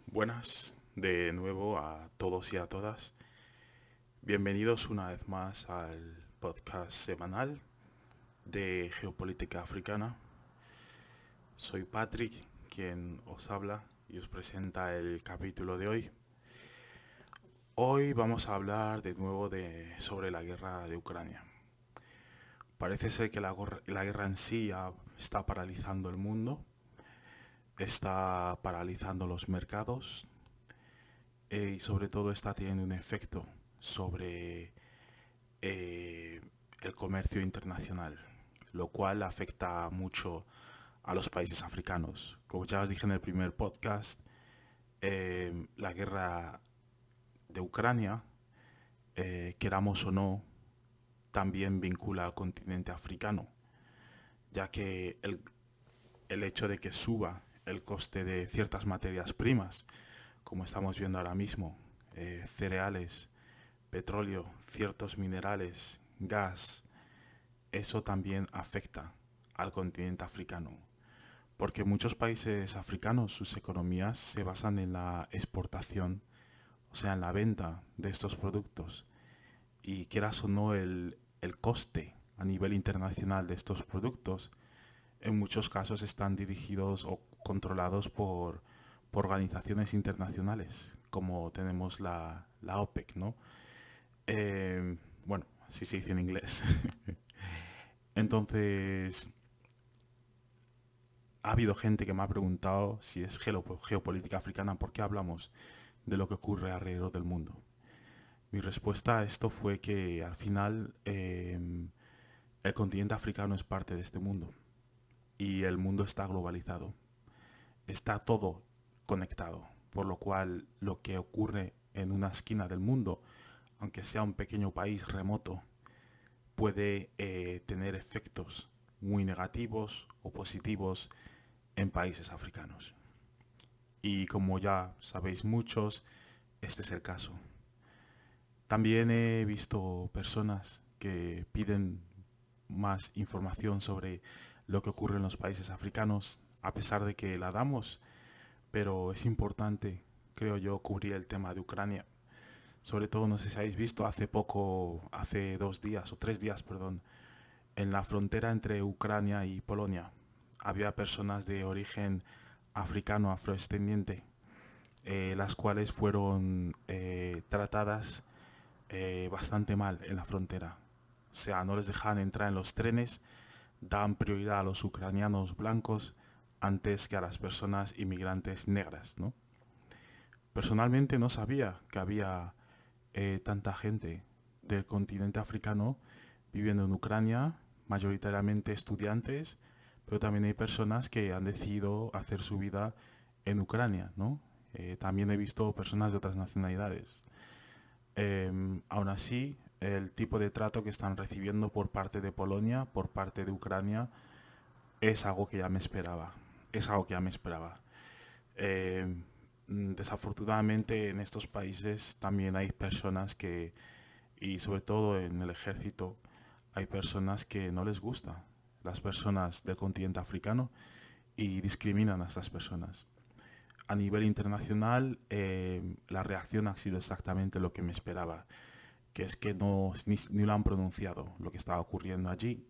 Buenas de nuevo a todos y a todas. Bienvenidos una vez más al podcast semanal de Geopolítica Africana. Soy Patrick, quien os habla y os presenta el capítulo de hoy. Hoy vamos a hablar de nuevo sobre la guerra de Ucrania. Parece ser que la guerra en sí ya está paralizando el mundo, está paralizando los mercados, y sobre todo está teniendo un efecto sobre eh, el comercio internacional, lo cual afecta mucho a los países africanos. Como ya os dije en el primer podcast, la guerra de Ucrania, queramos o no, también vincula al continente africano, ya que el hecho de que suba el coste de ciertas materias primas, como estamos viendo ahora mismo, cereales, petróleo, ciertos minerales, gas, eso también afecta al continente africano. Porque muchos países africanos, sus economías se basan en la exportación, o sea, en la venta de estos productos. Y quieras o no, el coste a nivel internacional de estos productos, en muchos casos están dirigidos o controlados por organizaciones internacionales, como tenemos la OPEC, ¿no? Bueno, así se dice en inglés. Entonces, ha habido gente que me ha preguntado si es geopolítica africana, ¿por qué hablamos de lo que ocurre alrededor del mundo? Mi respuesta a esto fue que al final el continente africano es parte de este mundo y el mundo está globalizado. Está todo conectado, por lo cual lo que ocurre en una esquina del mundo, aunque sea un pequeño país remoto, puede tener efectos muy negativos o positivos en países africanos. Y como ya sabéis muchos, este es el caso. También he visto personas que piden más información sobre lo que ocurre en los países africanos, a pesar de que la damos, pero es importante, creo yo, cubrir el tema de Ucrania. Sobre todo, no sé si habéis visto hace poco, hace 2 días o 3 días, perdón, en la frontera entre Ucrania y Polonia, había personas de origen africano afrodescendiente, las cuales fueron tratadas bastante mal en la frontera. O sea, no les dejaban entrar en los trenes, daban prioridad a los ucranianos blancos antes que a las personas inmigrantes negras, ¿no? Personalmente no sabía que había tanta gente del continente africano viviendo en Ucrania, mayoritariamente estudiantes, pero también hay personas que han decidido hacer su vida en Ucrania, ¿no? También he visto personas de otras nacionalidades. Aún así, el tipo de trato que están recibiendo por parte de Polonia, por parte de Ucrania, es algo que ya me esperaba. Es algo que ya me esperaba. Desafortunadamente en estos países también hay personas que, y sobre todo en el ejército, hay personas que no les gusta las personas del continente africano y discriminan a estas personas. A nivel internacional, la reacción ha sido exactamente lo que me esperaba, que es que no ni lo han pronunciado lo que estaba ocurriendo allí,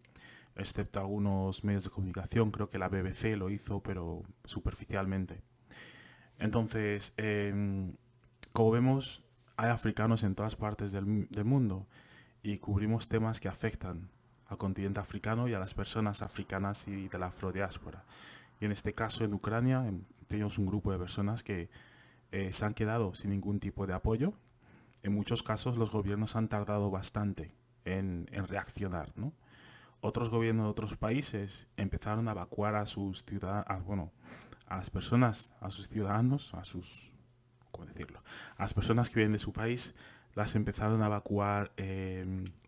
excepto algunos medios de comunicación. Creo que la BBC lo hizo, pero superficialmente. Entonces, como vemos, hay africanos en todas partes del mundo y cubrimos temas que afectan al continente africano y a las personas africanas y de la afrodiáspora. Y en este caso, en Ucrania, tenemos un grupo de personas que se han quedado sin ningún tipo de apoyo. En muchos casos, los gobiernos han tardado bastante en reaccionar, ¿no? Otros gobiernos de otros países empezaron a evacuar a sus ciudadanos, bueno, a las personas, a sus ciudadanos, ¿cómo decirlo? A las personas que vienen de su país, las empezaron a evacuar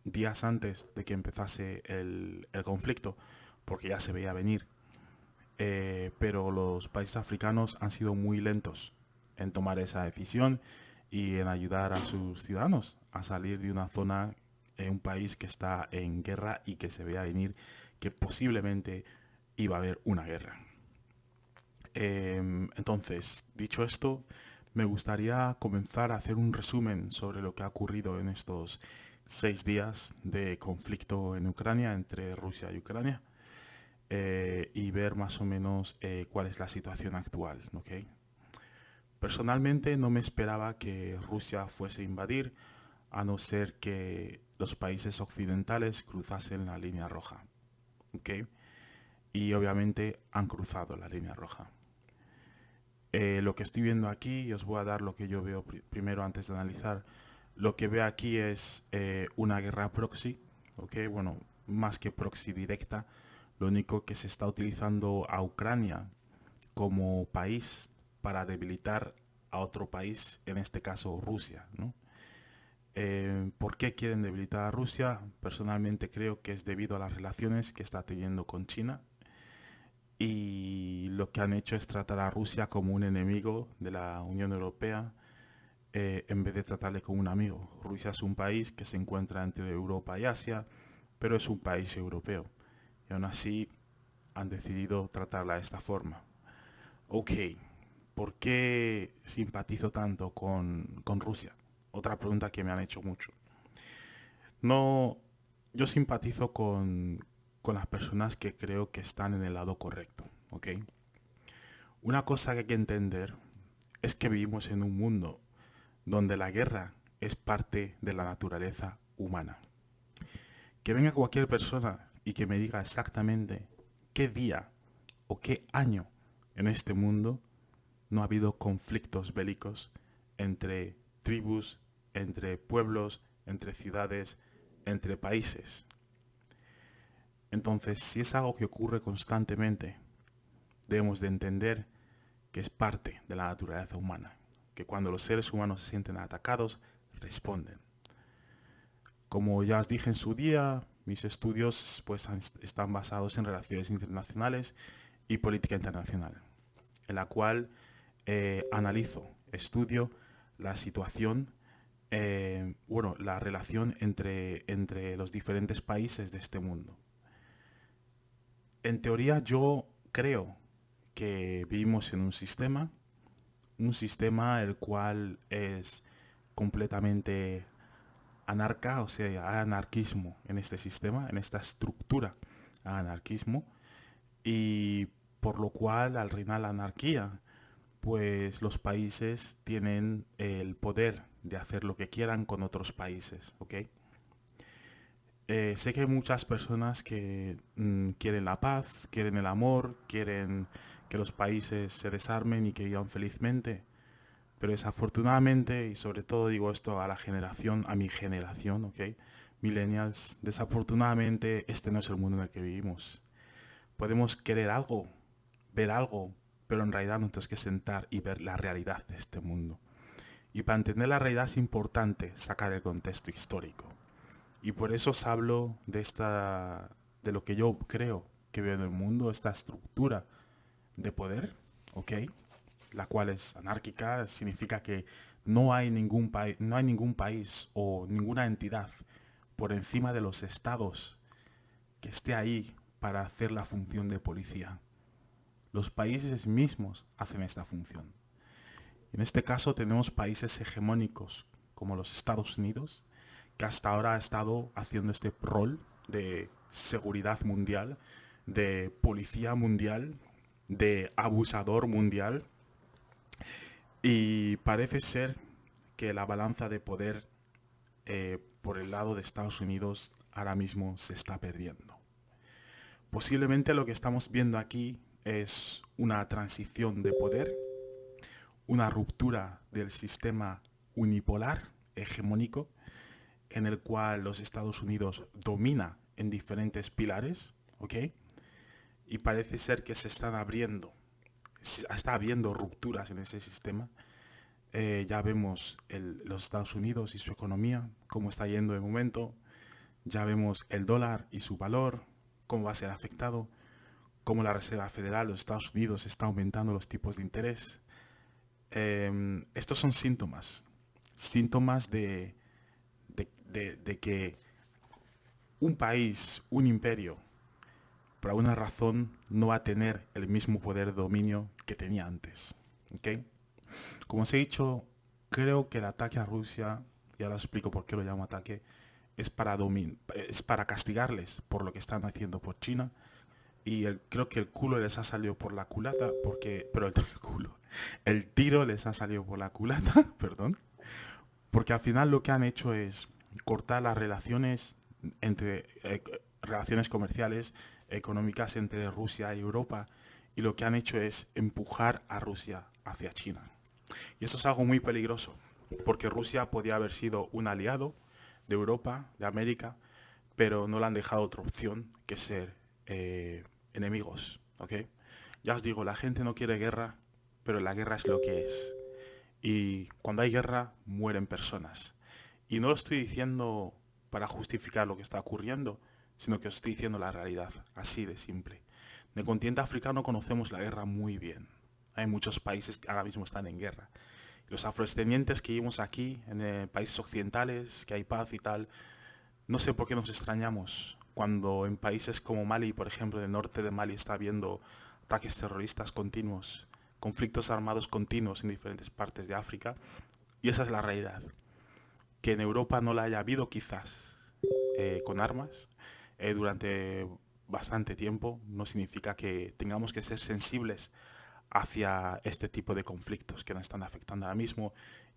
días antes de que empezase el conflicto, porque ya se veía venir. Pero los países africanos han sido muy lentos en tomar esa decisión y en ayudar a sus ciudadanos a salir de una zona, un país que está en guerra y que se veía venir que posiblemente iba a haber una guerra. Entonces, dicho esto, me gustaría comenzar a hacer un resumen sobre lo que ha ocurrido en estos 6 días de conflicto en Ucrania, entre Rusia y Ucrania, y ver más o menos cuál es la situación actual, ¿ok? Personalmente no me esperaba que Rusia fuese a invadir, a no ser que los países occidentales cruzasen la línea roja, ¿ok? Y obviamente han cruzado la línea roja. Lo que estoy viendo aquí, y os voy a dar lo que yo veo primero antes de analizar, lo que veo aquí es una guerra proxy, ¿ok? Bueno, más que proxy directa, lo único que se está utilizando a Ucrania como país para debilitar a otro país, en este caso Rusia, ¿no? ¿Por qué quieren debilitar a Rusia? Personalmente creo que es debido a las relaciones que está teniendo con China, y lo que han hecho es tratar a Rusia como un enemigo de la Unión Europea, en vez de tratarle como un amigo. Rusia es un país que se encuentra entre Europa y Asia, pero es un país europeo. Y aún así han decidido tratarla de esta forma. Ok, ¿por qué simpatizo tanto con Rusia? Otra pregunta que me han hecho mucho. No, yo simpatizo con las personas que creo que están en el lado correcto, ¿ok? Una cosa que hay que entender es que vivimos en un mundo donde la guerra es parte de la naturaleza humana. Que venga cualquier persona y que me diga exactamente qué día o qué año en este mundo no ha habido conflictos bélicos entre tribus, entre pueblos, entre ciudades, entre países. Entonces, si es algo que ocurre constantemente, debemos de entender que es parte de la naturaleza humana, que cuando los seres humanos se sienten atacados, responden. Como ya os dije en su día, mis estudios pues están basados en relaciones internacionales y política internacional, en la cual analizo, estudio la situación, la relación entre los diferentes países de este mundo. En teoría yo creo que vivimos en un sistema el cual es completamente anarca, o sea, hay anarquismo en este sistema, en esta estructura, hay anarquismo, y por lo cual al reinar la anarquía, pues los países tienen el poder de hacer lo que quieran con otros países, ¿ok? Sé que hay muchas personas que quieren la paz, quieren el amor, quieren que los países se desarmen y que vivan felizmente, pero desafortunadamente, y sobre todo digo esto a a mi generación, ¿ok? Millennials, desafortunadamente este no es el mundo en el que vivimos. Podemos querer algo, ver algo, pero en realidad nos tenemos que sentar y ver la realidad de este mundo. Y para entender la realidad es importante sacar el contexto histórico. Y por eso os hablo de lo que yo creo que veo en el mundo, esta estructura de poder, ¿ok? La cual es anárquica, significa que no hay ningún país o ninguna entidad por encima de los estados que esté ahí para hacer la función de policía. Los países mismos hacen esta función. En este caso tenemos países hegemónicos como los Estados Unidos, que hasta ahora ha estado haciendo este rol de seguridad mundial, de policía mundial, de abusador mundial, y parece ser que la balanza de poder por el lado de Estados Unidos ahora mismo se está perdiendo. Posiblemente lo que estamos viendo aquí es una transición de poder, una ruptura del sistema unipolar hegemónico en el cual los Estados Unidos domina en diferentes pilares, ¿ok? Y parece ser que está habiendo rupturas en ese sistema. Ya vemos los Estados Unidos y su economía, cómo está yendo de momento. Ya vemos el dólar y su valor, cómo va a ser afectado, cómo la Reserva Federal de los Estados Unidos está aumentando los tipos de interés. Estos son síntomas de que un país, un imperio, por alguna razón no va a tener el mismo poder de dominio que tenía antes. ¿Okay? Como os he dicho, creo que el ataque a Rusia, y ahora os explico por qué lo llamo ataque, es para castigarles por lo que están haciendo por China. Y creo que el culo les ha salido por la culata, pero el tiro les ha salido por la culata, perdón, porque al final lo que han hecho es cortar las relaciones relaciones comerciales, económicas entre Rusia y Europa, y lo que han hecho es empujar a Rusia hacia China. Y esto es algo muy peligroso, porque Rusia podía haber sido un aliado de Europa, de América, pero no le han dejado otra opción que ser enemigos, ¿ok? Ya os digo, la gente no quiere guerra, pero la guerra es lo que es. Y cuando hay guerra, mueren personas. Y no lo estoy diciendo para justificar lo que está ocurriendo, sino que os estoy diciendo la realidad, así de simple. En el continente africano conocemos la guerra muy bien. Hay muchos países que ahora mismo están en guerra. Los afrodescendientes que vivimos aquí, en países occidentales, que hay paz y tal, no sé por qué nos extrañamos cuando en países como Mali, por ejemplo, en el norte de Mali está habiendo ataques terroristas continuos, conflictos armados continuos en diferentes partes de África. Y esa es la realidad. Que en Europa no la haya habido quizás con armas durante bastante tiempo no significa que tengamos que ser sensibles hacia este tipo de conflictos que nos están afectando ahora mismo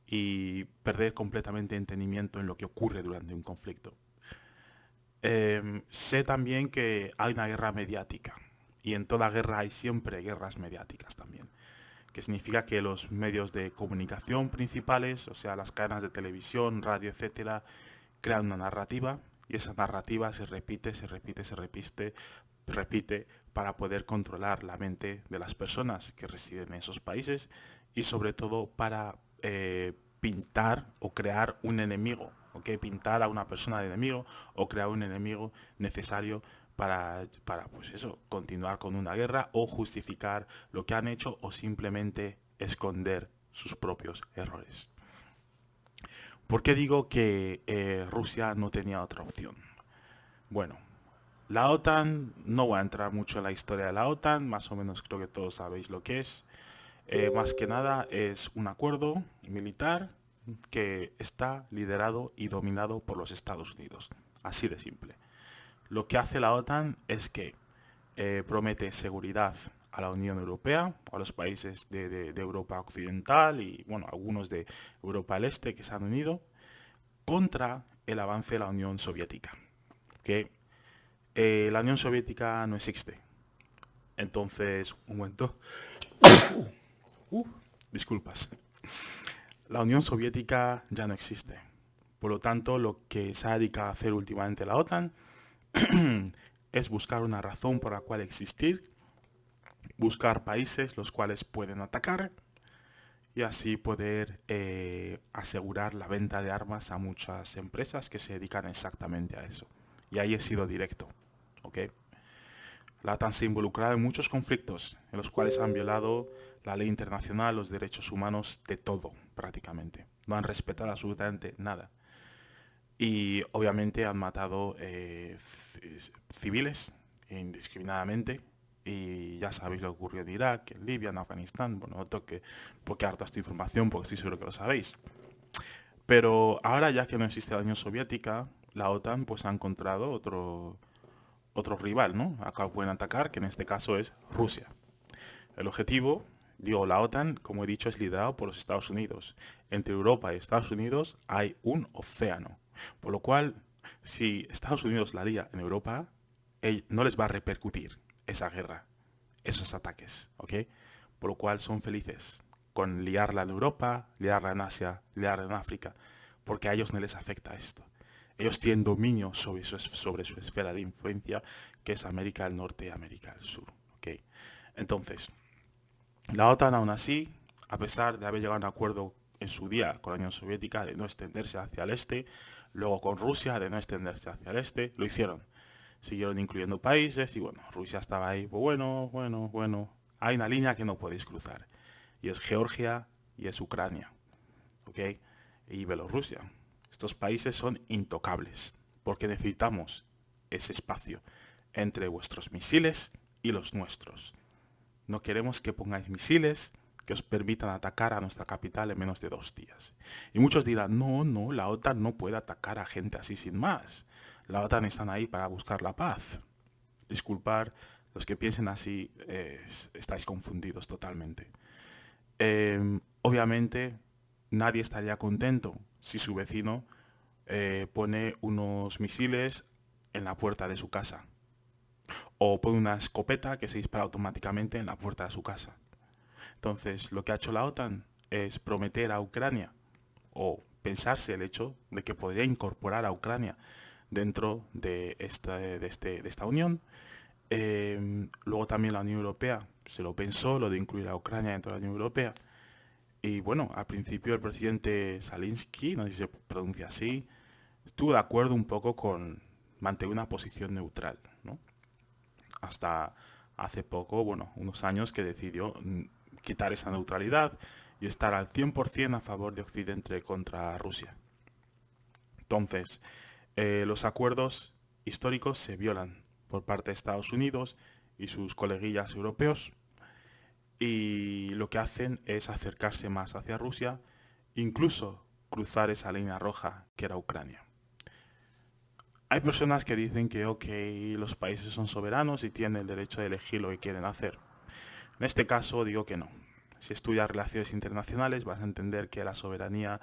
y perder completamente entendimiento en lo que ocurre durante un conflicto. Sé también que hay una guerra mediática y en toda guerra hay siempre guerras mediáticas también, que significa que los medios de comunicación principales, o sea, las cadenas de televisión, radio, etcétera, crean una narrativa y esa narrativa se repite, se repite, se repite para poder controlar la mente de las personas que residen en esos países y sobre todo para pintar o crear un enemigo, ¿ok? Pintar a una persona de enemigo o crear un enemigo necesario para pues eso, continuar con una guerra o justificar lo que han hecho o simplemente esconder sus propios errores. ¿Por qué digo que Rusia no tenía otra opción? Bueno, la OTAN, no voy a entrar mucho en la historia de la OTAN, más o menos creo que todos sabéis lo que es. Más que nada es un acuerdo militar que está liderado y dominado por los Estados Unidos. Así de simple. Lo que hace la OTAN es que promete seguridad a la Unión Europea, a los países de Europa Occidental y bueno, algunos de Europa del Este que se han unido contra el avance de la Unión Soviética. Que la Unión Soviética no existe. Entonces, un momento. Disculpas. La Unión Soviética ya no existe. Por lo tanto, lo que se ha dedicado a hacer últimamente la OTAN es buscar una razón por la cual existir, buscar países los cuales pueden atacar y así poder asegurar la venta de armas a muchas empresas que se dedican exactamente a eso. Y ahí he sido directo, ¿ok? La OTAN se ha involucrado en muchos conflictos en los cuales han violado la ley internacional, los derechos humanos, de todo prácticamente. No han respetado absolutamente nada. Y obviamente han matado civiles indiscriminadamente. Y ya sabéis lo que ocurrió en Irak, en Libia, en Afganistán. Bueno, no toque porque harta esta información porque estoy seguro que lo sabéis. Pero ahora ya que no existe la Unión Soviética, la OTAN pues ha encontrado otro rival, ¿no? Acá pueden atacar, que en este caso es Rusia. El objetivo, digo, la OTAN, como he dicho, es liderado por los Estados Unidos. Entre Europa y Estados Unidos hay un océano. Por lo cual, si Estados Unidos la lía en Europa, no les va a repercutir esa guerra, esos ataques, ¿ok? Por lo cual son felices con liarla en Europa, liarla en Asia, liarla en África, porque a ellos no les afecta esto. Ellos tienen dominio sobre su esfera de influencia, que es América del Norte y América del Sur, ¿ok? Entonces, la OTAN aún así, a pesar de haber llegado a un acuerdo en su día con la Unión Soviética de no extenderse hacia el este, luego con Rusia de no extenderse hacia el este, lo hicieron. Siguieron incluyendo países y bueno, Rusia estaba ahí, pues bueno, hay una línea que no podéis cruzar y es Georgia y es Ucrania, ¿ok? Y Bielorrusia. Estos países son intocables porque necesitamos ese espacio entre vuestros misiles y los nuestros. No queremos que pongáis misiles que os permitan atacar a nuestra capital en menos de 2 días. Y muchos dirán, no, la OTAN no puede atacar a gente así sin más. La OTAN están ahí para buscar la paz. Disculpar, los que piensen así estáis confundidos totalmente. Obviamente nadie estaría contento si su vecino pone unos misiles en la puerta de su casa. O pone una escopeta que se dispara automáticamente en la puerta de su casa. Entonces, lo que ha hecho la OTAN es prometer a Ucrania o pensarse el hecho de que podría incorporar a Ucrania dentro de esta unión. Luego también la Unión Europea se lo pensó, lo de incluir a Ucrania dentro de la Unión Europea. Y bueno, al principio el presidente Zelensky, no sé si se pronuncia así, estuvo de acuerdo un poco con mantener una posición neutral, ¿no? Hasta hace poco, bueno, unos años que decidió quitar esa neutralidad y estar al 100% a favor de Occidente contra Rusia. Entonces, los acuerdos históricos se violan por parte de Estados Unidos y sus coleguillas europeos, y lo que hacen es acercarse más hacia Rusia, incluso cruzar esa línea roja que era Ucrania. Hay personas que dicen que los países son soberanos y tienen el derecho de elegir lo que quieren hacer. En este caso digo que no. Si estudias relaciones internacionales vas a entender que la soberanía,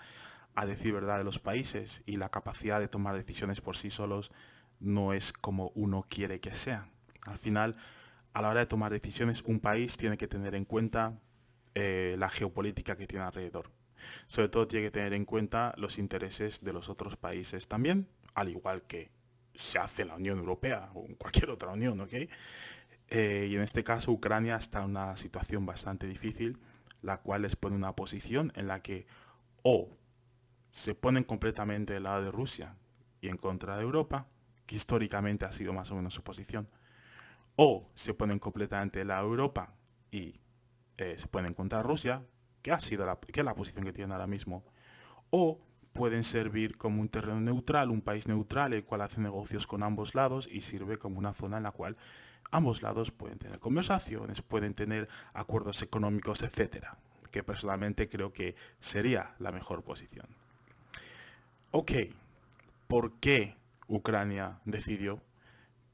a decir verdad, de los países y la capacidad de tomar decisiones por sí solos no es como uno quiere que sea. Al final, a la hora de tomar decisiones, un país tiene que tener en cuenta la geopolítica que tiene alrededor. Sobre todo tiene que tener en cuenta los intereses de los otros países también, al igual que se hace en la Unión Europea o en cualquier otra unión, ¿ok? Y en este caso Ucrania está en una situación bastante difícil, la cual les pone una posición en la que o se ponen completamente del lado de Rusia y en contra de Europa, que históricamente ha sido más o menos su posición, o se ponen completamente del lado de Europa y se ponen contra Rusia, que que es la posición que tienen ahora mismo, o pueden servir como un terreno neutral, un país neutral, el cual hace negocios con ambos lados y sirve como una zona en la cual ambos lados pueden tener conversaciones, pueden tener acuerdos económicos, etcétera, que personalmente creo que sería la mejor posición. Ok, ¿por qué Ucrania decidió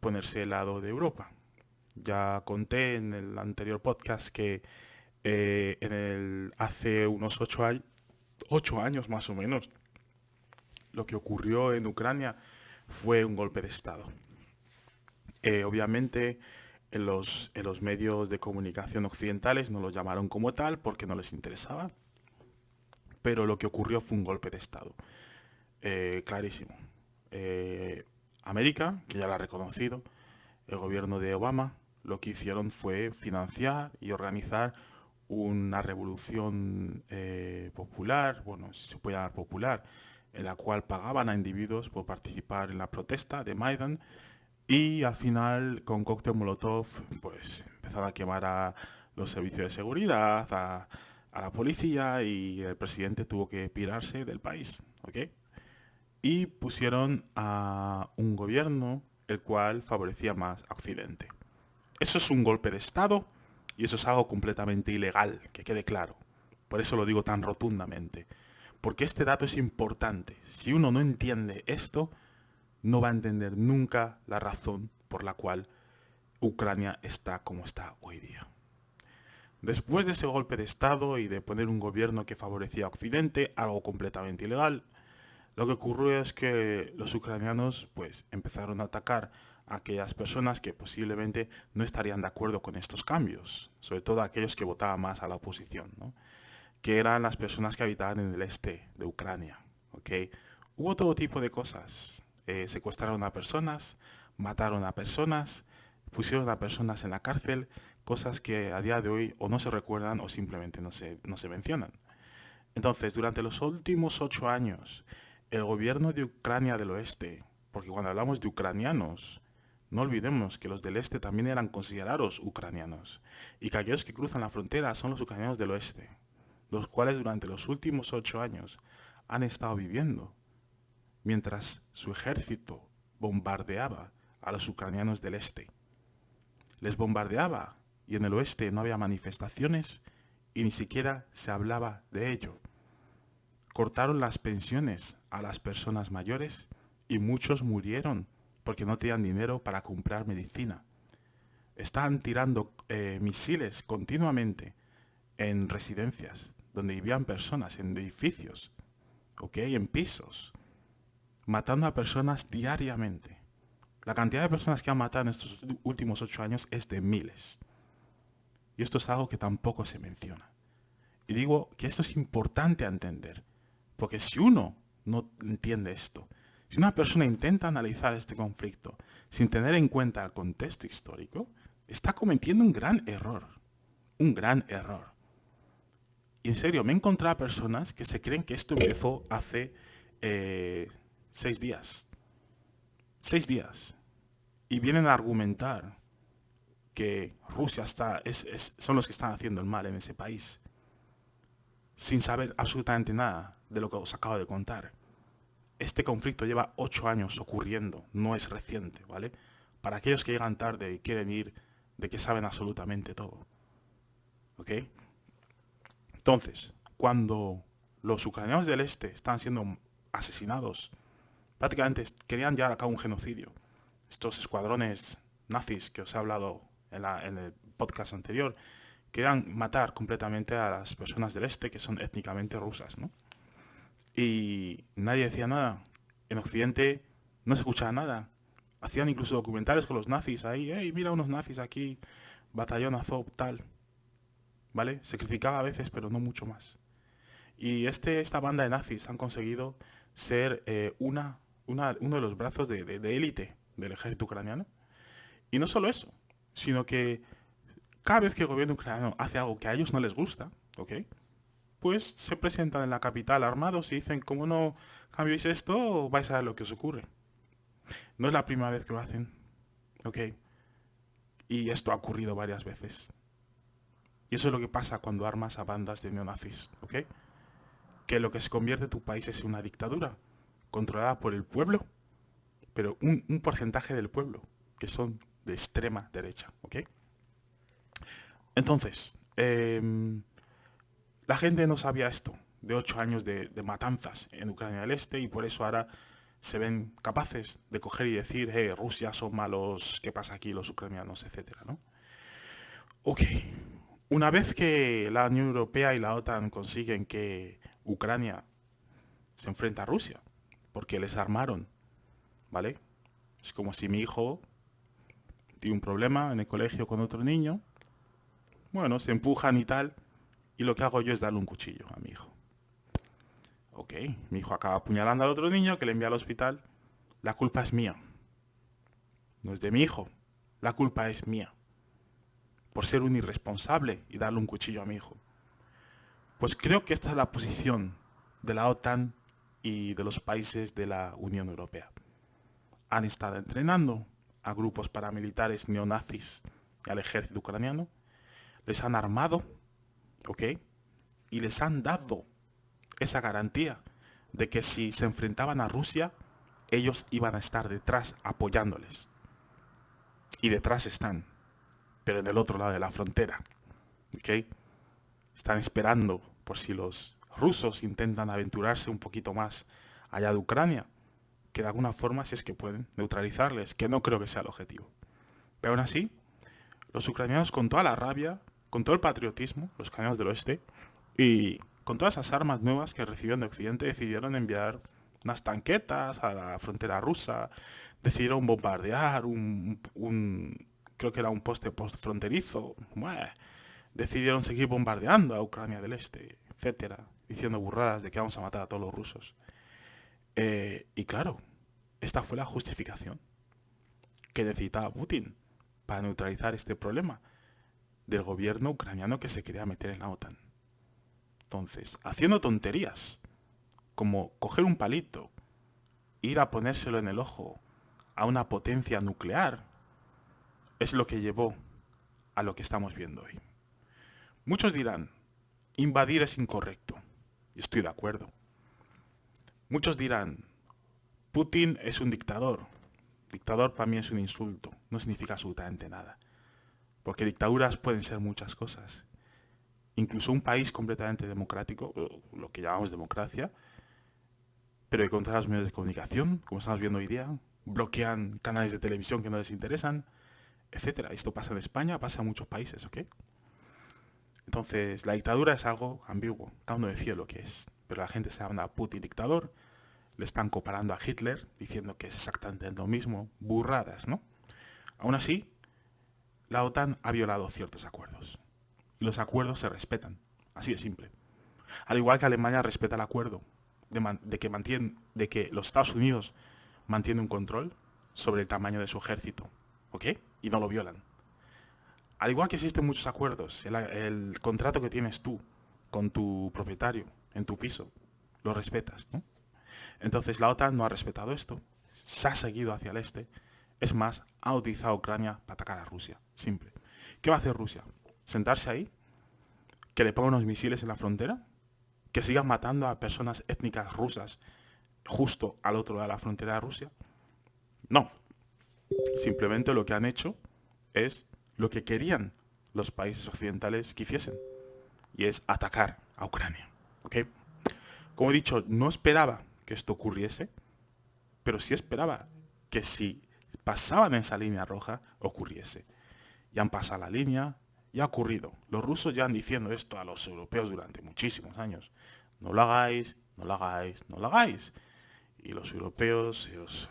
ponerse del lado de Europa? Ya conté en el anterior podcast que hace unos 8 años más o menos, lo que ocurrió en Ucrania fue un golpe de Estado. Obviamente en los medios de comunicación occidentales no lo llamaron como tal porque no les interesaba, pero lo que ocurrió fue un golpe de Estado. Clarísimo. América, que ya lo ha reconocido, el gobierno de Obama, lo que hicieron fue financiar y organizar una revolución popular, bueno, si se puede llamar popular, en la cual pagaban a individuos por participar en la protesta de Maidan, y al final con cóctel Molotov pues empezaron a quemar a los servicios de seguridad, a la policía, y el presidente tuvo que pirarse del país, ¿ok? Y pusieron a un gobierno el cual favorecía más a Occidente. Eso es un golpe de Estado y eso es algo completamente ilegal, que quede claro. Por eso lo digo tan rotundamente. Porque este dato es importante. Si uno no entiende esto, no va a entender nunca la razón por la cual Ucrania está como está hoy día. Después de ese golpe de Estado y de poner un gobierno que favorecía a Occidente, algo completamente ilegal, lo que ocurrió es que los ucranianos pues empezaron a atacar a aquellas personas que posiblemente no estarían de acuerdo con estos cambios, sobre todo aquellos que votaban más a la oposición, ¿no? Que eran las personas que habitaban en el este de Ucrania, ¿ok? Hubo todo tipo de cosas. Secuestraron a personas, mataron a personas, pusieron a personas en la cárcel, cosas que a día de hoy o no se recuerdan o simplemente no se mencionan. Entonces, durante los últimos 8 años, el gobierno de Ucrania del Oeste, porque cuando hablamos de ucranianos, no olvidemos que los del este también eran considerados ucranianos, y que aquellos que cruzan la frontera son los ucranianos del oeste, los cuales durante los últimos 8 años han estado viviendo, mientras su ejército bombardeaba a los ucranianos del este. Les bombardeaba y en el oeste no había manifestaciones y ni siquiera se hablaba de ello. Cortaron las pensiones a las personas mayores y muchos murieron porque no tenían dinero para comprar medicina. Estaban tirando misiles continuamente en residencias donde vivían personas, en edificios, ¿ok? En pisos, matando a personas diariamente. La cantidad de personas que han matado en estos últimos 8 años es de miles. Y esto es algo que tampoco se menciona. Y digo que esto es importante a entender, porque si uno no entiende esto, si una persona intenta analizar este conflicto sin tener en cuenta el contexto histórico, está cometiendo un gran error. Un gran error. Y en serio, me he encontrado a personas que se creen que esto empezó hace 6 días. 6 días. Y vienen a argumentar que Rusia son los que están haciendo el mal en ese país, sin saber absolutamente nada de lo que os acabo de contar. Este conflicto lleva 8 años ocurriendo, no es reciente, ¿vale? Para aquellos que llegan tarde y quieren ir de que saben absolutamente todo. ¿Ok? Entonces, cuando los ucranianos del este están siendo asesinados, prácticamente querían llevar a cabo un genocidio. Estos escuadrones nazis que os he hablado en el podcast anterior, querían matar completamente a las personas del este que son étnicamente rusas, ¿no? Y nadie decía nada. En Occidente no se escuchaba nada. Hacían incluso documentales con los nazis ahí. ¡Hey, mira unos nazis aquí! Batallón Azov, tal. ¿Vale? Se criticaba a veces, pero no mucho más. Y esta banda de nazis han conseguido ser uno de los brazos de élite del ejército ucraniano. Y no solo eso, sino que cada vez que el gobierno ucraniano hace algo que a ellos no les gusta, ¿ok? Pues se presentan en la capital armados y dicen, como no cambiéis esto, vais a ver lo que os ocurre. No es la primera vez que lo hacen, ¿ok? Y esto ha ocurrido varias veces. Y eso es lo que pasa cuando armas a bandas de neonazis, ¿ok? Que lo que se convierte tu país es una dictadura, controlada por el pueblo, pero un porcentaje del pueblo, que son de extrema derecha, ¿ok? Entonces, la gente no sabía esto, de 8 años de matanzas en Ucrania del Este, y por eso ahora se ven capaces de coger y decir, Rusia son malos, ¿qué pasa aquí los ucranianos, etcétera, ¿no? Ok, una vez que la Unión Europea y la OTAN consiguen que Ucrania se enfrenta a Rusia, porque les armaron, ¿vale? Es como si mi hijo tiene un problema en el colegio con otro niño, bueno, se empujan y tal, y lo que hago yo es darle un cuchillo a mi hijo. Ok, mi hijo acaba apuñalando al otro niño que le envía al hospital. La culpa es mía. No es de mi hijo. La culpa es mía. Por ser un irresponsable y darle un cuchillo a mi hijo. Pues creo que esta es la posición de la OTAN y de los países de la Unión Europea. Han estado entrenando a grupos paramilitares neonazis y al ejército ucraniano. Les han armado, ¿ok? Y les han dado esa garantía de que si se enfrentaban a Rusia, ellos iban a estar detrás apoyándoles. Y detrás están, pero en el otro lado de la frontera. ¿Ok? Están esperando por si los rusos intentan aventurarse un poquito más allá de Ucrania, que de alguna forma, si es que pueden, neutralizarles, que no creo que sea el objetivo. Pero aún así, los ucranianos con toda la rabia, con todo el patriotismo, los ucranianos del oeste, y con todas esas armas nuevas que recibieron de Occidente, decidieron enviar unas tanquetas a la frontera rusa, decidieron bombardear creo que era un poste fronterizo, decidieron seguir bombardeando a Ucrania del Este, etcétera, diciendo burradas de que vamos a matar a todos los rusos. Y claro, esta fue la justificación que necesitaba Putin para neutralizar este problema del gobierno ucraniano que se quería meter en la OTAN. Entonces, haciendo tonterías, como coger un palito, ir a ponérselo en el ojo a una potencia nuclear, es lo que llevó a lo que estamos viendo hoy. Muchos dirán, invadir es incorrecto, y estoy de acuerdo. Muchos dirán, Putin es un dictador. Dictador para mí es un insulto, no significa absolutamente nada. Porque dictaduras pueden ser muchas cosas. incluso un país completamente democrático, lo que llamamos democracia, pero que contra los medios de comunicación, como estamos viendo hoy día, bloquean canales de televisión que no les interesan, etcétera. Esto pasa en España, pasa en muchos países, ¿ok? Entonces, la dictadura es algo ambiguo, cada uno decide lo que es, pero la gente se llama a Putin dictador, le están comparando a Hitler, diciendo que es exactamente lo mismo, burradas, ¿no? Aún así, la OTAN ha violado ciertos acuerdos, y los acuerdos se respetan, así de simple. Al igual que Alemania respeta el acuerdo de que los Estados Unidos mantienen un control sobre el tamaño de su ejército, ¿ok? Y no lo violan. Al igual que existen muchos acuerdos, el contrato que tienes tú con tu propietario en tu piso, lo respetas, ¿no? Entonces la OTAN no ha respetado esto, se ha seguido hacia el este, es más, ha utilizado a Ucrania para atacar a Rusia, simple. ¿Qué va a hacer Rusia? ¿Sentarse ahí? ¿Que le pongan unos misiles en la frontera? ¿Que sigan matando a personas étnicas rusas justo al otro lado de la frontera de Rusia? No. Simplemente lo que han hecho es lo que querían los países occidentales que hiciesen, y es atacar a Ucrania, ¿ok? Como he dicho, no esperaba que esto ocurriese, pero sí esperaba que si pasaban esa línea roja, ocurriese. Ya han pasado la línea, ya ha ocurrido. Los rusos ya han diciendo esto a los europeos durante muchísimos años. No lo hagáis, no lo hagáis, no lo hagáis. Y los europeos y los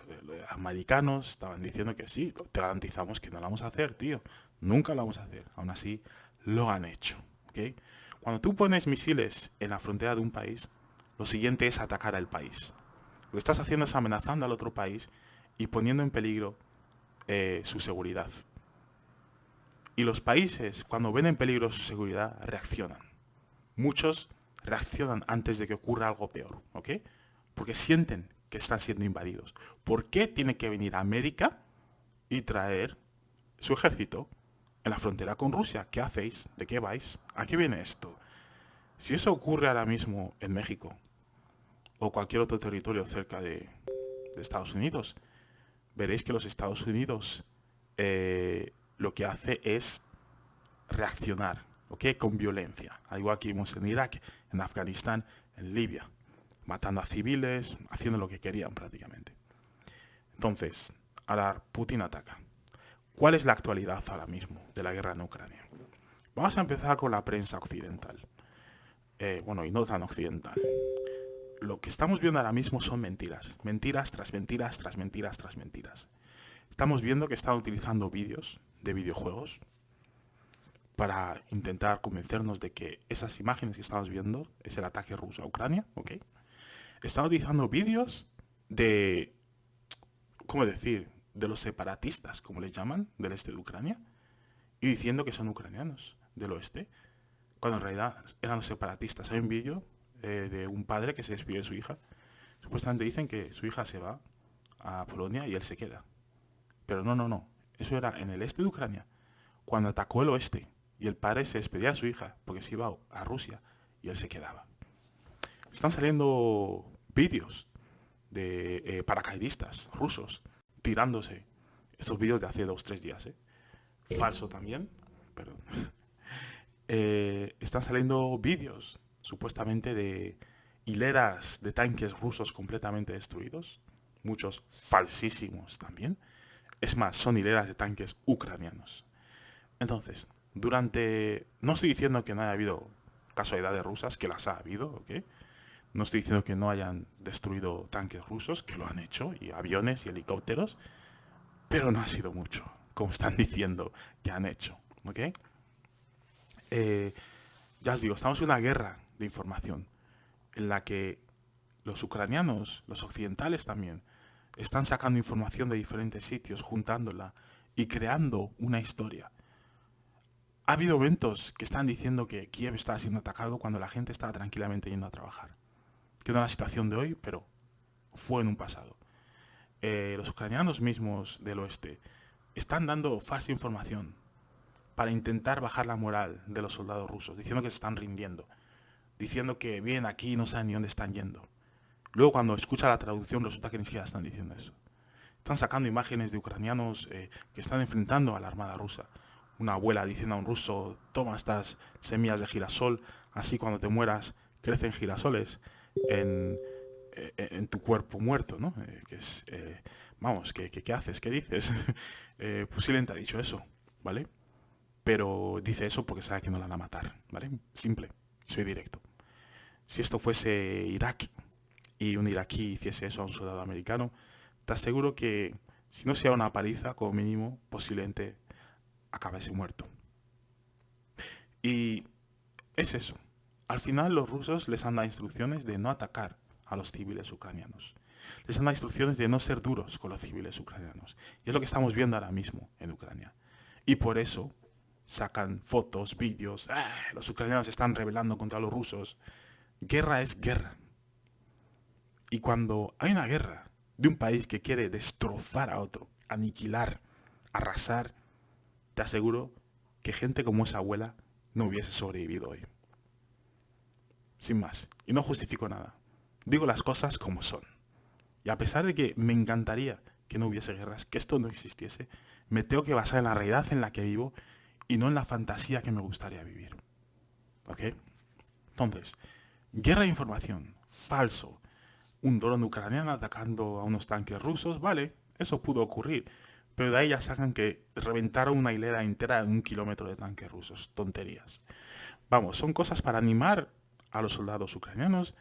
americanos estaban diciendo que sí, te garantizamos que no lo vamos a hacer, tío. Nunca lo vamos a hacer. Aún así, lo han hecho, ¿ok? Cuando tú pones misiles en la frontera de un país, lo siguiente es atacar al país. Lo que estás haciendo es amenazando al otro país y poniendo en peligro su seguridad. Y los países, cuando ven en peligro su seguridad, reaccionan. Muchos reaccionan antes de que ocurra algo peor, ¿ok? Porque sienten que están siendo invadidos. ¿Por qué tiene que venir a América y traer su ejército en la frontera con Rusia? ¿Qué hacéis? ¿De qué vais? ¿A qué viene esto? Si eso ocurre ahora mismo en México o cualquier otro territorio cerca de Estados Unidos, veréis que los Estados Unidos lo que hace es reaccionar, ¿ok? Con violencia. Al igual que vimos en Irak, en Afganistán, en Libia, matando a civiles, haciendo lo que querían prácticamente. Entonces, ahora Putin ataca. ¿Cuál es la actualidad ahora mismo de la guerra en Ucrania? Vamos a empezar con la prensa occidental. Y no tan occidental. Lo que estamos viendo ahora mismo son mentiras. Mentiras tras mentiras, tras mentiras, tras mentiras. Estamos viendo que están utilizando vídeos de videojuegos para intentar convencernos de que esas imágenes que estamos viendo es el ataque ruso a Ucrania, ¿ok? Están utilizando vídeos de, ¿cómo decir?, de los separatistas, como les llaman, del este de Ucrania, y diciendo que son ucranianos del oeste, cuando en realidad eran los separatistas. Hay un vídeo de un padre que se despide de su hija. Supuestamente dicen que su hija se va a Polonia y él se queda. Pero no. Eso era en el este de Ucrania, cuando atacó el oeste, y el padre se despedía de su hija porque se iba a Rusia y él se quedaba. Están saliendo vídeos de paracaidistas rusos tirándose. Estos vídeos de hace 2-3 días, falso también, perdón. Están saliendo vídeos supuestamente de hileras de tanques rusos completamente destruidos, muchos falsísimos también. Es más, son hileras de tanques ucranianos. Entonces, no estoy diciendo que no haya habido casualidades rusas, que las ha habido, ¿ok? No estoy diciendo que no hayan destruido tanques rusos, que lo han hecho, y aviones y helicópteros, pero no ha sido mucho, como están diciendo que han hecho, ¿ok? Ya os digo, estamos en una guerra de información en la que los ucranianos, los occidentales también, están sacando información de diferentes sitios, juntándola y creando una historia. Ha habido momentos que están diciendo que Kiev estaba siendo atacado cuando la gente estaba tranquilamente yendo a trabajar. Que no es la situación de hoy, pero fue en un pasado. Los ucranianos mismos del oeste están dando falsa información para intentar bajar la moral de los soldados rusos, diciendo que se están rindiendo, diciendo que vienen aquí y no saben ni dónde están yendo. Luego cuando escucha la traducción resulta que ni siquiera están diciendo eso. Están sacando imágenes de ucranianos que están enfrentando a la armada rusa, una abuela diciendo a un ruso, toma estas semillas de girasol, así cuando te mueras crecen girasoles en, en tu cuerpo muerto, ¿no? Vamos, ¿qué haces? ¿Qué dices? Posiblemente ha dicho eso, ¿vale? Pero dice eso porque sabe que no la van a matar, ¿vale? Simple, soy directo. Si esto fuese Irak y un iraquí hiciese eso a un soldado americano, te aseguro que si no sea una paliza, como mínimo, posiblemente acabase muerto. Y es eso. Al final los rusos les han dado instrucciones de no atacar a los civiles ucranianos. Les han dado instrucciones de no ser duros con los civiles ucranianos. Y es lo que estamos viendo ahora mismo en Ucrania. Y por eso sacan fotos, vídeos. Los ucranianos se están rebelando contra los rusos. Guerra es guerra. Y cuando hay una guerra de un país que quiere destrozar a otro, aniquilar, arrasar, te aseguro que gente como esa abuela no hubiese sobrevivido hoy. Sin más. Y no justifico nada. Digo las cosas como son. Y a pesar de que me encantaría que no hubiese guerras, que esto no existiese, me tengo que basar en la realidad en la que vivo y no en la fantasía que me gustaría vivir. ¿Ok? Entonces, guerra de información, falso. Un dron ucraniano atacando a unos tanques rusos, vale, eso pudo ocurrir. Pero de ahí ya sacan que reventaron una hilera entera de 1 kilómetro de tanques rusos. Tonterías. Vamos, son cosas para animar a los soldados ucranianos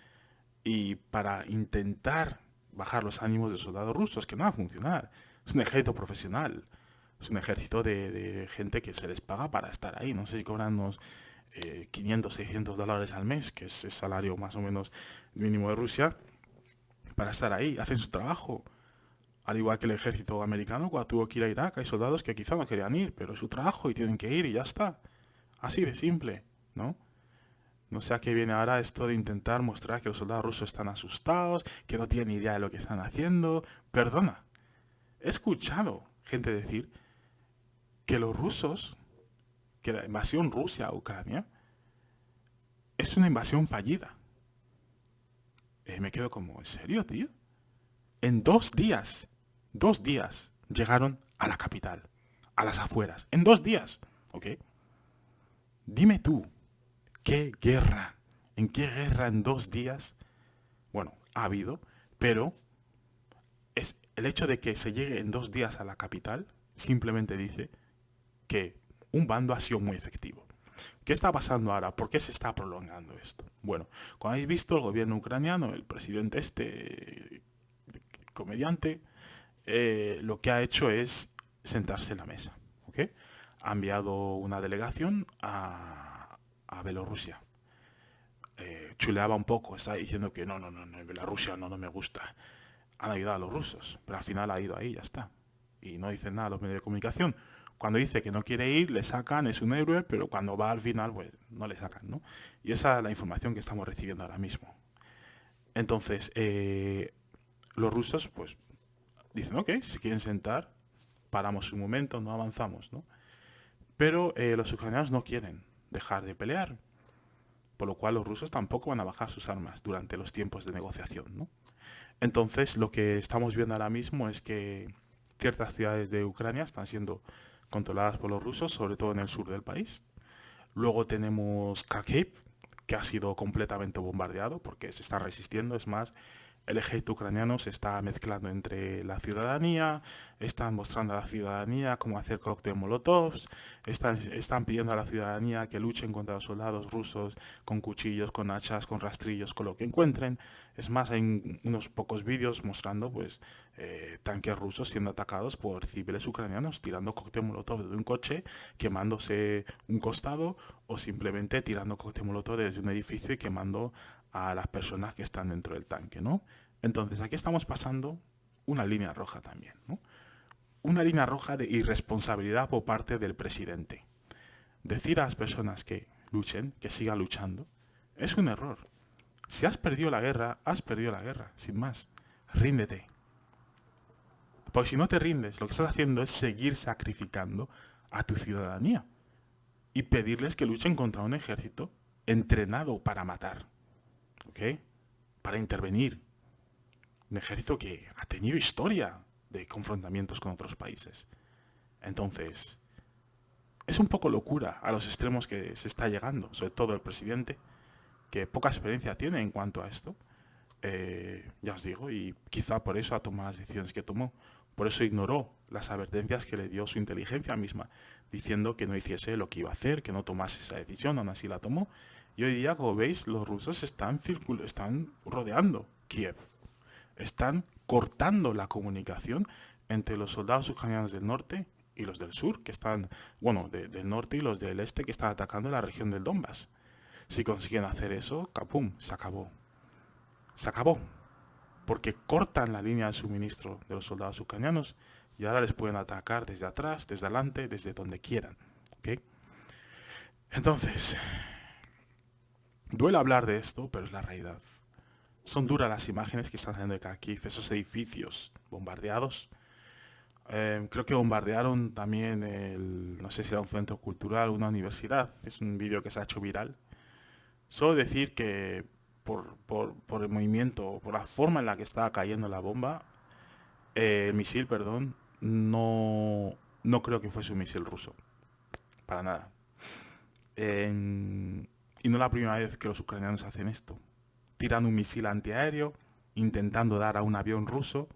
y para intentar bajar los ánimos de soldados rusos, que no va a funcionar. Es un ejército profesional. Es un ejército de gente que se les paga para estar ahí. No sé si cobran unos 500, 600 dólares al mes, que es el salario más o menos mínimo de Rusia, para estar ahí. Hacen su trabajo. Al igual que el ejército americano, cuando tuvo que ir a Irak, hay soldados que quizá no querían ir, pero es su trabajo y tienen que ir y ya está. Así de simple, ¿no? No sé a qué viene ahora esto de intentar mostrar que los soldados rusos están asustados, que no tienen idea de lo que están haciendo. Perdona, he escuchado gente decir que los rusos, que la invasión Rusia a Ucrania es una invasión fallida. Me quedo como, ¿en serio, tío? En 2 días llegaron a la capital, a las afueras. En 2 días, ¿ok? Dime tú, ¿qué guerra? ¿En qué guerra en 2 días? Bueno, ha habido, pero es el hecho de que se llegue en 2 días a la capital simplemente dice que un bando ha sido muy efectivo. ¿Qué está pasando ahora? ¿Por qué se está prolongando esto? Bueno, como habéis visto, el gobierno ucraniano, el presidente comediante, lo que ha hecho es sentarse en la mesa. ¿Ok? Ha enviado una delegación a Bielorrusia. Chuleaba un poco, está diciendo que no, Bielorrusia no me gusta. Han ayudado a los rusos, pero al final ha ido ahí, ya está. Y no dicen nada a los medios de comunicación. Cuando dice que no quiere ir, le sacan, es un héroe, pero cuando va al final, pues no le sacan, ¿no? Y esa es la información que estamos recibiendo ahora mismo. Entonces, los rusos, pues, dicen, ok, si quieren sentar, paramos un momento, no avanzamos, ¿no? Pero los ucranianos no quieren dejar de pelear, por lo cual los rusos tampoco van a bajar sus armas durante los tiempos de negociación, ¿no? Entonces, lo que estamos viendo ahora mismo es que ciertas ciudades de Ucrania están siendo controladas por los rusos, sobre todo en el sur del país. Luego tenemos Kharkiv, que ha sido completamente bombardeado porque se está resistiendo. Es más, el ejército ucraniano se está mezclando entre la ciudadanía, están mostrando a la ciudadanía cómo hacer cócteles molotovs, están pidiendo a la ciudadanía que luchen contra los soldados rusos con cuchillos, con hachas, con rastrillos, con lo que encuentren. Es más, hay unos pocos vídeos mostrando pues tanques rusos siendo atacados por civiles ucranianos, tirando cócteles molotov de un coche, quemándose un costado o simplemente tirando cócteles molotov desde un edificio y quemando a las personas que están dentro del tanque, ¿no? Entonces aquí estamos pasando una línea roja también, ¿no? Una línea roja de irresponsabilidad por parte del presidente. Decir a las personas que luchen, que sigan luchando, es un error. Si has perdido la guerra, has perdido la guerra, sin más. Ríndete. Porque si no te rindes, lo que estás haciendo es seguir sacrificando a tu ciudadanía y pedirles que luchen contra un ejército entrenado para matar. ¿Ok? Para intervenir. Un ejército que ha tenido historia de confrontamientos con otros países. Entonces, es un poco locura a los extremos que se está llegando, sobre todo el presidente, que poca experiencia tiene en cuanto a esto. Ya os digo, y quizá por eso ha tomado las decisiones que tomó. Por eso ignoró las advertencias que le dio su inteligencia misma, diciendo que no hiciese lo que iba a hacer, que no tomase esa decisión, aún así la tomó. Y hoy día, como veis, los rusos están rodeando Kiev. Están cortando la comunicación entre los soldados ucranianos del norte y los del sur, que están, bueno, del norte y los del este, que están atacando la región del Donbass. Si consiguen hacer eso, capum, se acabó. Se acabó. Porque cortan la línea de suministro de los soldados ucranianos y ahora les pueden atacar desde atrás, desde adelante, desde donde quieran. ¿Okay? Entonces, duele hablar de esto, pero es la realidad. Son duras las imágenes que están saliendo de Kharkiv, esos edificios bombardeados. Creo que bombardearon también no sé si era un centro cultural o una universidad. Es un vídeo que se ha hecho viral. Solo decir que por el movimiento, por la forma en la que estaba cayendo la bomba, el misil, perdón, no creo que fuese un misil ruso. Para nada. Y no es la primera vez que los ucranianos hacen esto. Tiran un misil antiaéreo, intentando dar a un avión ruso,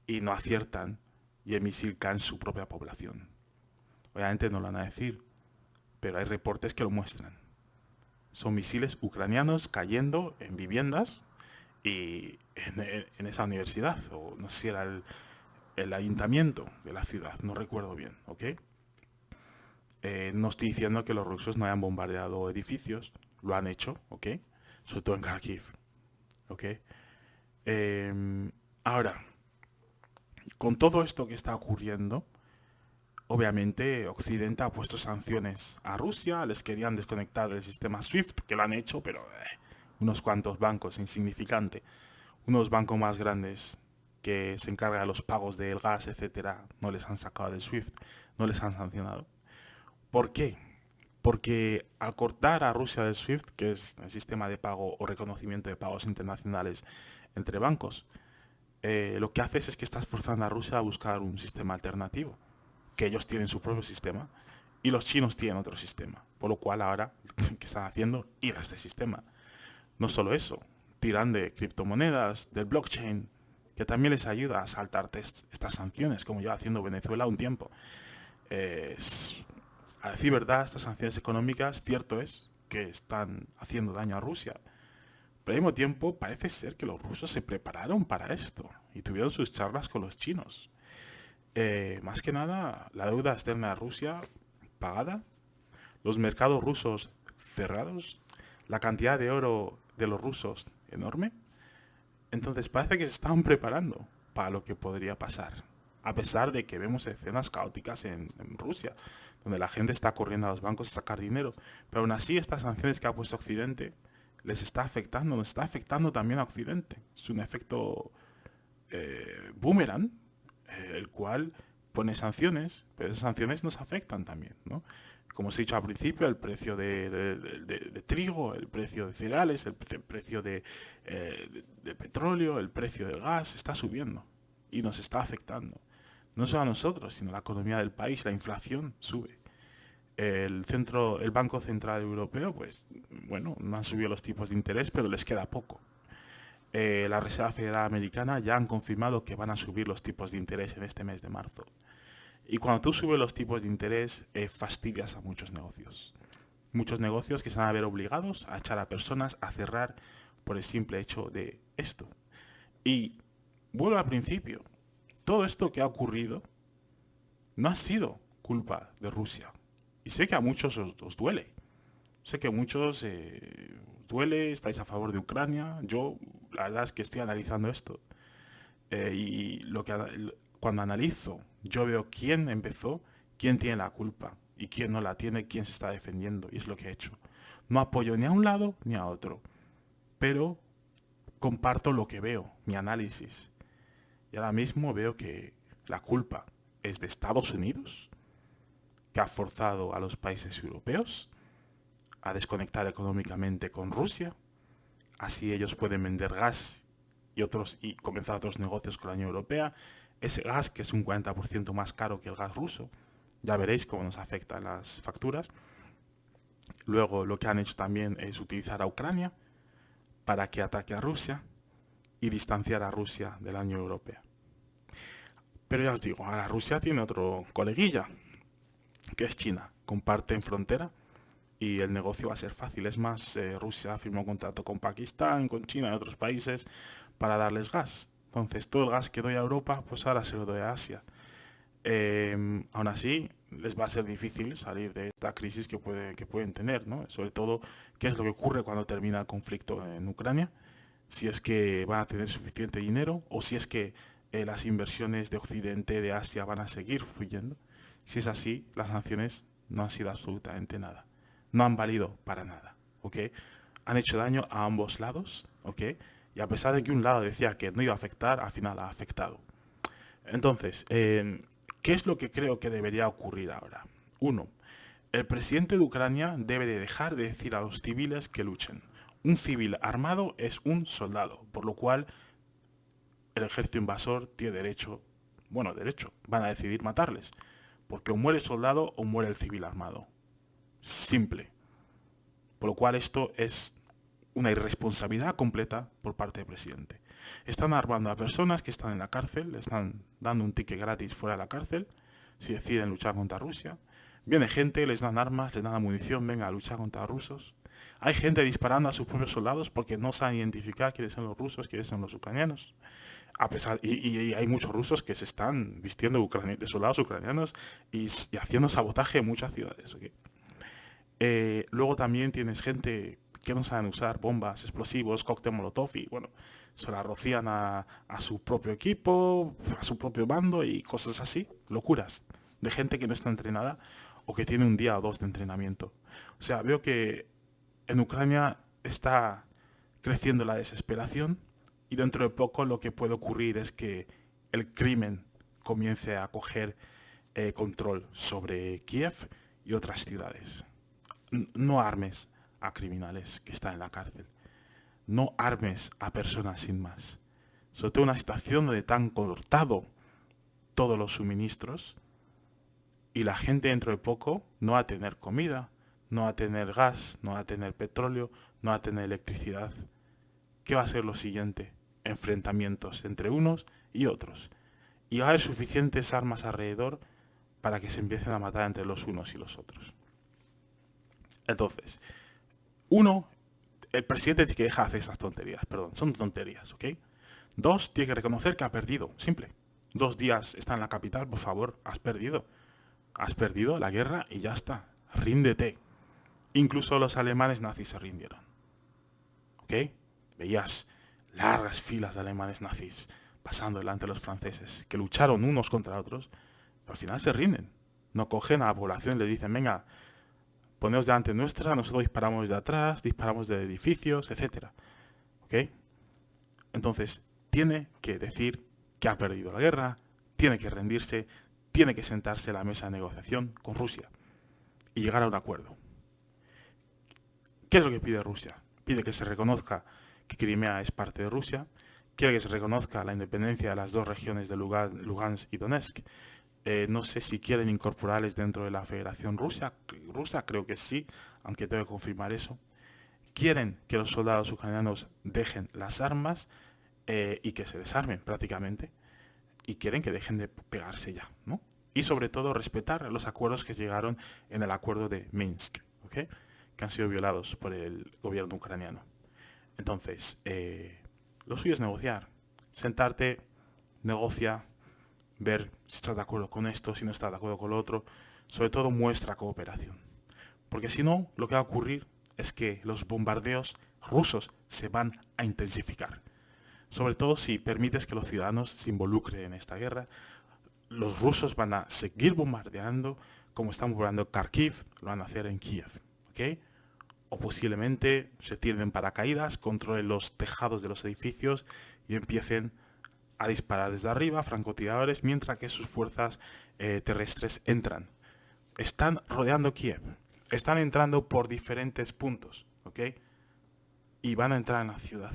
y no aciertan, y el misil cae en su propia población. Obviamente no lo van a decir, pero hay reportes que lo muestran. Son misiles ucranianos cayendo en viviendas y en esa universidad, o no sé si era el ayuntamiento de la ciudad, no recuerdo bien, ¿ok? No estoy diciendo que los rusos no hayan bombardeado edificios, lo han hecho, ¿ok? Sobre todo en Kharkiv, ¿ok? Ahora, con todo esto que está ocurriendo, obviamente Occidente ha puesto sanciones a Rusia, les querían desconectar del sistema SWIFT, que lo han hecho, pero unos cuantos bancos, insignificante, unos bancos más grandes que se encargan de los pagos del gas, etcétera, no les han sacado del SWIFT, no les han sancionado. ¿Por qué? Porque al cortar a Rusia del SWIFT, que es el sistema de pago o reconocimiento de pagos internacionales entre bancos, lo que haces es que estás forzando a Rusia a buscar un sistema alternativo, que ellos tienen su propio sistema y los chinos tienen otro sistema, por lo cual ahora, ¿qué están haciendo? Ir a este sistema. No solo eso, tiran de criptomonedas, del blockchain, que también les ayuda a saltar estas sanciones, como lleva haciendo Venezuela un tiempo. A decir verdad, estas sanciones económicas, cierto es que están haciendo daño a Rusia, pero al mismo tiempo parece ser que los rusos se prepararon para esto y tuvieron sus charlas con los chinos. Más que nada, la deuda externa de Rusia pagada, los mercados rusos cerrados, la cantidad de oro de los rusos enorme. Entonces parece que se están preparando para lo que podría pasar. A pesar de que vemos escenas caóticas en Rusia, donde la gente está corriendo a los bancos a sacar dinero. Pero aún así estas sanciones que ha puesto Occidente les está afectando, nos está afectando también a Occidente. Es un efecto boomerang, el cual pone sanciones, pero esas sanciones nos afectan también, ¿no? Como os he dicho al principio, el precio de trigo, el precio de cereales, el precio de petróleo, el precio del gas está subiendo y nos está afectando. No solo a nosotros, sino a la economía del país, la inflación sube. El Banco Central Europeo, pues, bueno, no han subido los tipos de interés, pero les queda poco. La Reserva Federal Americana ya han confirmado que van a subir los tipos de interés en este mes de marzo. Y cuando tú subes los tipos de interés, fastidias a muchos negocios. Muchos negocios que se van a ver obligados a echar a personas a cerrar por el simple hecho de esto. Y vuelvo al principio. Todo esto que ha ocurrido no ha sido culpa de Rusia. Y sé que a muchos os duele. Sé que a muchos duele, estáis a favor de Ucrania. Yo, la verdad es que estoy analizando esto. Cuando analizo, yo veo quién empezó, quién tiene la culpa y quién no la tiene, quién se está defendiendo. Y es lo que he hecho. No apoyo ni a un lado ni a otro. Pero comparto lo que veo, mi análisis. Y ahora mismo veo que la culpa es de Estados Unidos, que ha forzado a los países europeos a desconectar económicamente con Rusia. Así ellos pueden vender gas y comenzar otros negocios con la Unión Europea. Ese gas que es un 40% más caro que el gas ruso. Ya veréis cómo nos afectan las facturas. Luego lo que han hecho también es utilizar a Ucrania para que ataque a Rusia y distanciar a Rusia de la Unión Europea. Pero ya os digo, ahora Rusia tiene otro coleguilla, que es China. Comparten frontera y el negocio va a ser fácil. Es más, Rusia firmó un contrato con Pakistán, con China y otros países para darles gas. Entonces todo el gas que doy a Europa, pues ahora se lo doy a Asia. Aún así, les va a ser difícil salir de esta crisis que pueden tener, ¿no? Sobre todo, qué es lo que ocurre cuando termina el conflicto en Ucrania, si es que van a tener suficiente dinero o si es que las inversiones de Occidente, de Asia, van a seguir fluyendo. Si es así, las sanciones no han sido absolutamente nada. No han valido para nada, ¿ok? Han hecho daño a ambos lados, ¿ok? Y a pesar de que un lado decía que no iba a afectar, al final ha afectado. Entonces, ¿qué es lo que creo que debería ocurrir ahora? Uno, el presidente de Ucrania debe de dejar de decir a los civiles que luchen. Un civil armado es un soldado, por lo cual el ejército invasor tiene derecho, van a decidir matarles, porque o muere el soldado o muere el civil armado. Simple. Por lo cual esto es una irresponsabilidad completa por parte del presidente. Están armando a personas que están en la cárcel, le están dando un ticket gratis fuera de la cárcel, si deciden luchar contra Rusia. Viene gente, les dan armas, les dan munición, venga a luchar contra los rusos. Hay gente disparando a sus propios soldados porque no saben identificar quiénes son los rusos, quiénes son los ucranianos. Y hay muchos rusos que se están vistiendo de soldados ucranianos y haciendo sabotaje en muchas ciudades. ¿Okay? Luego también tienes gente que no saben usar bombas, explosivos, cóctel molotov y bueno, se la rocían a su propio equipo, a su propio bando y cosas así, locuras, de gente que no está entrenada o que tiene un día o dos de entrenamiento. O sea, veo que en Ucrania está creciendo la desesperación y dentro de poco lo que puede ocurrir es que el crimen comience a coger control sobre Kiev y otras ciudades. No armes a criminales que están en la cárcel. No armes a personas sin más. Sobre todo en una situación donde te han cortado todos los suministros y la gente dentro de poco no va a tener comida, no va a tener gas, no va a tener petróleo, no va a tener electricidad. ¿Qué va a ser lo siguiente? Enfrentamientos entre unos y otros. Y va a haber suficientes armas alrededor para que se empiecen a matar entre los unos y los otros. Entonces, uno, el presidente tiene que dejar de hacer estas tonterías, son tonterías, ¿ok? Dos, tiene que reconocer que ha perdido, simple. 2 días está en la capital, por favor, has perdido. Has perdido la guerra y ya está, ríndete. Incluso los alemanes nazis se rindieron, ¿ok? Veías largas filas de alemanes nazis pasando delante de los franceses, que lucharon unos contra otros, pero al final se rinden. No cogen a la población y le dicen, venga, poneos delante nuestra, nosotros disparamos de atrás, disparamos de edificios, etc. ¿Ok? Entonces, tiene que decir que ha perdido la guerra, tiene que rendirse, tiene que sentarse a la mesa de negociación con Rusia y llegar a un acuerdo. ¿Qué es lo que pide Rusia? Pide que se reconozca que Crimea es parte de Rusia, quiere que se reconozca la independencia de las dos regiones de Lugansk y Donetsk. No sé si quieren incorporarles dentro de la Federación Rusa, creo que sí, aunque tengo que confirmar eso. Quieren que los soldados ucranianos dejen las armas y que se desarmen prácticamente. Y quieren que dejen de pegarse ya, ¿no? Y sobre todo respetar los acuerdos que llegaron en el acuerdo de Minsk, ¿ok? Que han sido violados por el gobierno ucraniano. Entonces, lo suyo es negociar. Sentarte, negocia, ver si estás de acuerdo con esto, si no estás de acuerdo con lo otro. Sobre todo muestra cooperación. Porque si no, lo que va a ocurrir es que los bombardeos rusos se van a intensificar. Sobre todo si permites que los ciudadanos se involucren en esta guerra. Los rusos van a seguir bombardeando, como están bombardeando Kharkiv, lo van a hacer en Kiev. ¿Ok? O posiblemente se tiren paracaídas, controlen los tejados de los edificios y empiecen a disparar desde arriba, francotiradores, mientras que sus fuerzas terrestres entran. Están rodeando Kiev, están entrando por diferentes puntos, ¿ok? Y van a entrar en la ciudad.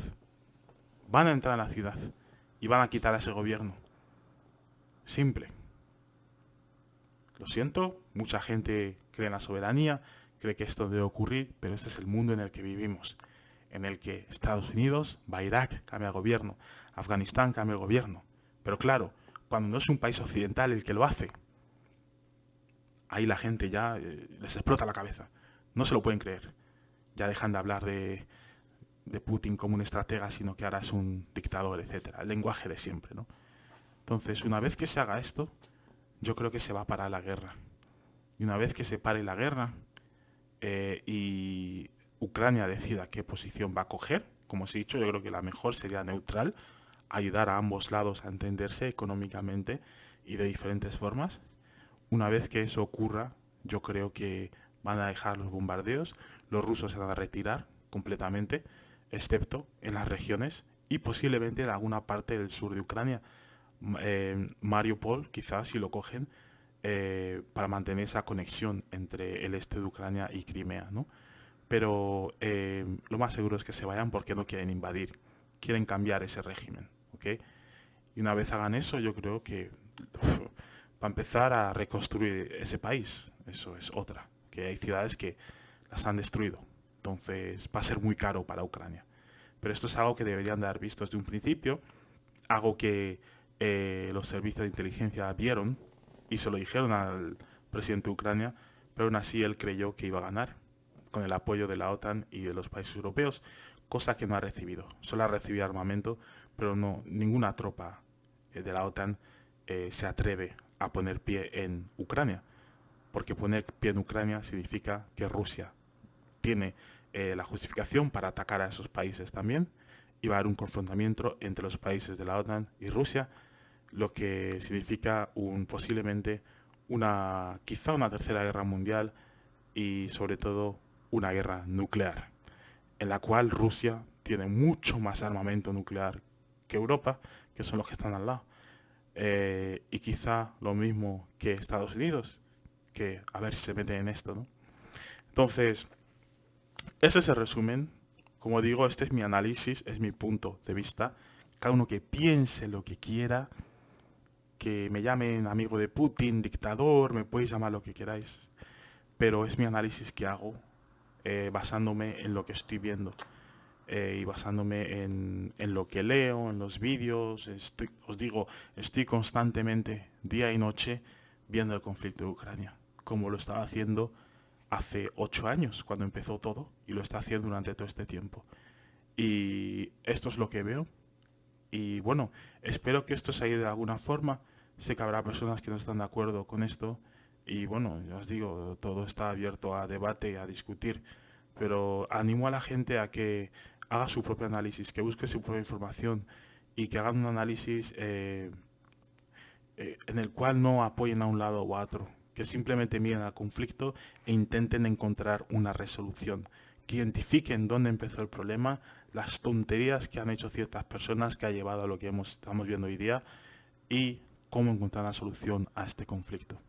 Van a entrar en la ciudad y van a quitar a ese gobierno. Simple. Lo siento, mucha gente cree en la soberanía, cree que esto debe ocurrir, pero este es el mundo en el que vivimos, en el que Estados Unidos va a Irak, cambia el gobierno, Afganistán cambia el gobierno. Pero claro, cuando no es un país occidental el que lo hace, ahí la gente ya les explota la cabeza. No se lo pueden creer. Ya dejan de hablar de Putin como un estratega, sino que ahora es un dictador, etcétera. El lenguaje de siempre, ¿no? Entonces, una vez que se haga esto, yo creo que se va a parar la guerra. Y una vez que se pare la guerra y Ucrania decida qué posición va a coger, como os he dicho, yo creo que la mejor sería neutral, ayudar a ambos lados a entenderse económicamente y de diferentes formas. Una vez que eso ocurra, yo creo que van a dejar los bombardeos, los rusos se van a retirar completamente, excepto en las regiones y posiblemente en alguna parte del sur de Ucrania. Mariupol, quizás si lo cogen, para mantener esa conexión entre el este de Ucrania y Crimea, ¿no? Pero lo más seguro es que se vayan porque no quieren invadir, quieren cambiar ese régimen, ¿ok? Y una vez hagan eso, yo creo que va a empezar a reconstruir ese país. Eso es otra, que hay ciudades que las han destruido. Entonces va a ser muy caro para Ucrania. Pero esto es algo que deberían de haber visto desde un principio, algo que los servicios de inteligencia vieron y se lo dijeron al presidente de Ucrania, pero aún así él creyó que iba a ganar con el apoyo de la OTAN y de los países europeos, cosa que no ha recibido. Solo ha recibido armamento, pero no ninguna tropa de la OTAN se atreve a poner pie en Ucrania, porque poner pie en Ucrania significa que Rusia tiene la justificación para atacar a esos países también, y va a haber un confrontamiento entre los países de la OTAN y Rusia, lo que significa posiblemente quizá una tercera guerra mundial y sobre todo una guerra nuclear, en la cual Rusia tiene mucho más armamento nuclear que Europa, que son los que están al lado. Y quizá lo mismo que Estados Unidos, que a ver si se meten en esto, ¿no? Entonces, ese es el resumen. Como digo, este es mi análisis, es mi punto de vista. Cada uno que piense lo que quiera, que me llamen amigo de Putin, dictador, me podéis llamar lo que queráis. Pero es mi análisis que hago basándome en lo que estoy viendo y basándome en lo que leo, en los vídeos. Os digo, estoy constantemente, día y noche, viendo el conflicto de Ucrania, como lo estaba haciendo hace 8 años, cuando empezó todo, y lo está haciendo durante todo este tiempo. Y esto es lo que veo. Y bueno, espero que esto se ayude de alguna forma. Sé que habrá personas que no están de acuerdo con esto. Y bueno, ya os digo, todo está abierto a debate, a discutir. Pero animo a la gente a que haga su propio análisis, que busque su propia información y que hagan un análisis en el cual no apoyen a un lado u a otro, que simplemente miren al conflicto e intenten encontrar una resolución, que identifiquen dónde empezó el problema, las tonterías que han hecho ciertas personas que ha llevado a lo que estamos viendo hoy día y cómo encontrar una solución a este conflicto.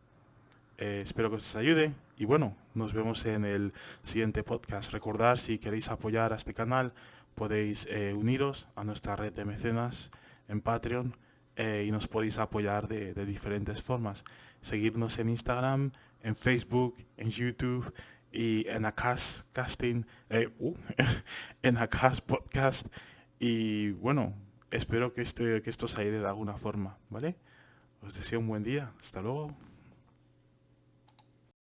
Espero que os ayude y bueno, nos vemos en el siguiente podcast. Recordad, si queréis apoyar a este canal, podéis uniros a nuestra red de mecenas en Patreon y nos podéis apoyar de diferentes formas. Seguirnos en Instagram, en Facebook, en YouTube y en Acast Casting, en Acast Podcast. Y bueno, espero que esto os ayude de alguna forma, ¿vale? Os deseo un buen día. Hasta luego.